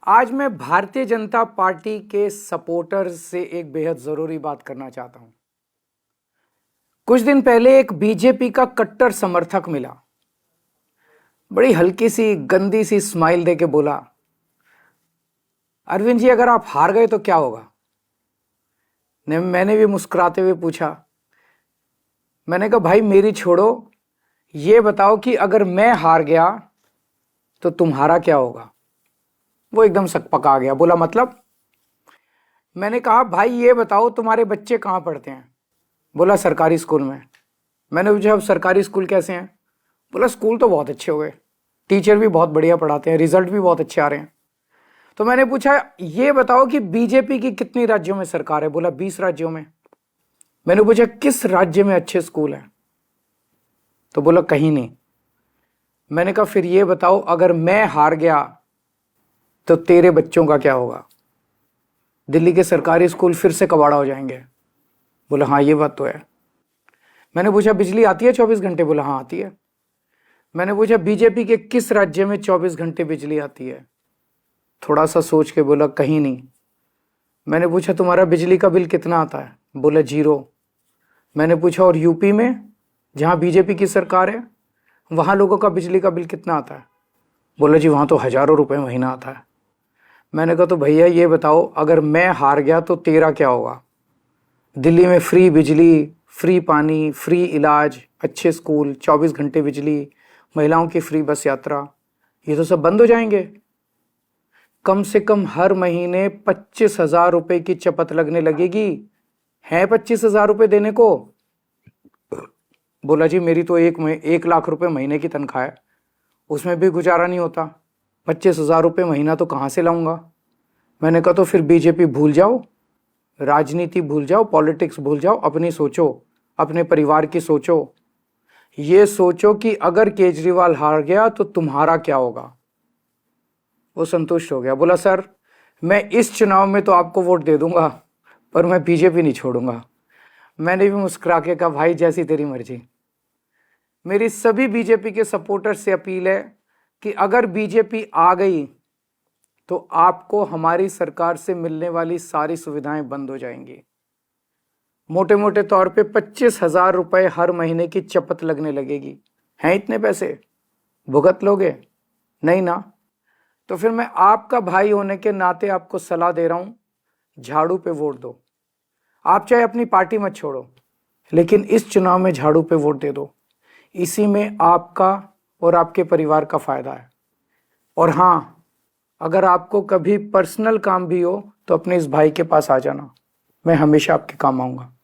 आज मैं भारतीय जनता पार्टी के सपोर्टर्स से एक बेहद जरूरी बात करना चाहता हूं। कुछ दिन पहले एक बीजेपी का कट्टर समर्थक मिला, बड़ी हल्की सी गंदी सी स्माइल देके बोला, अरविंद जी अगर आप हार गए तो क्या होगा। मैंने भी मुस्कुराते हुए पूछा, मैंने कहा भाई मेरी छोड़ो, ये बताओ कि अगर मैं हार गया तो तुम्हारा क्या होगा। वो एकदम सकपका गया, बोला मतलब। मैंने कहा भाई ये बताओ तुम्हारे बच्चे कहाँ पढ़ते हैं। बोला सरकारी स्कूल में। मैंने पूछा अब सरकारी स्कूल कैसे हैं। बोला स्कूल तो बहुत अच्छे हो गए, टीचर भी बहुत बढ़िया पढ़ाते हैं, रिजल्ट भी बहुत अच्छे आ रहे हैं। तो मैंने पूछा ये बताओ कि बीजेपी की कितनी राज्यों में सरकार है। बोला 20 राज्यों में। मैंने पूछा किस राज्य में अच्छे स्कूल हैं, तो बोला कहीं नहीं। मैंने कहा फिर ये बताओ अगर मैं हार गया तो तेरे बच्चों का क्या होगा। दिल्ली के सरकारी स्कूल फिर से कबाड़ा हो जाएंगे। बोला हाँ ये बात तो है। मैंने पूछा बिजली आती है 24 घंटे। बोला हाँ आती है। मैंने पूछा बीजेपी के किस राज्य में 24 घंटे बिजली आती है। थोड़ा सा सोच के बोला कहीं नहीं। मैंने पूछा तुम्हारा बिजली का बिल कितना आता है। बोला 0। मैंने पूछा और यूपी में जहाँ बीजेपी की सरकार है वहाँ लोगों का बिजली का बिल कितना आता है। बोला जी वहाँ तो हजारों रुपए महीना आता है। मैंने कहा तो भैया ये बताओ अगर मैं हार गया तो तेरा क्या होगा। दिल्ली में फ्री बिजली, फ्री पानी, फ्री इलाज, अच्छे स्कूल, 24 घंटे बिजली, महिलाओं की फ्री बस यात्रा, ये तो सब बंद हो जाएंगे। कम से कम हर महीने 25,000 रुपए की चपत लगने लगेगी। है 25,000 रुपए देने को। बोला जी मेरी तो 1 लाख रुपए महीने की तनख्वाह है, उसमें भी गुजारा नहीं होता, 25,000 रुपये महीना तो कहाँ से लाऊंगा। मैंने कहा तो फिर बीजेपी भूल जाओ, राजनीति भूल जाओ, पॉलिटिक्स भूल जाओ, अपनी सोचो, अपने परिवार की सोचो। ये सोचो कि अगर केजरीवाल हार गया तो तुम्हारा क्या होगा। वो संतुष्ट हो गया। बोला सर मैं इस चुनाव में तो आपको वोट दे दूंगा पर मैं बीजेपी नहीं छोड़ूंगा। मैंने भी मुस्कुरा के कहा भाई जैसी तेरी मर्जी। मेरी सभी बीजेपी के सपोर्टर से अपील है कि अगर बीजेपी आ गई तो आपको हमारी सरकार से मिलने वाली सारी सुविधाएं बंद हो जाएंगी। मोटे मोटे तौर पे 25,000 रुपए हर महीने की चपत लगने लगेगी। हैं इतने पैसे, भुगत लोगे? नहीं ना। तो फिर मैं आपका भाई होने के नाते आपको सलाह दे रहा हूं, झाड़ू पे वोट दो। आप चाहे अपनी पार्टी मत छोड़ो, लेकिन इस चुनाव में झाड़ू पे वोट दे दो। इसी में आपका और आपके परिवार का फायदा है। और हाँ, अगर आपको कभी पर्सनल काम भी हो तो अपने इस भाई के पास आ जाना, मैं हमेशा आपके काम आऊंगा।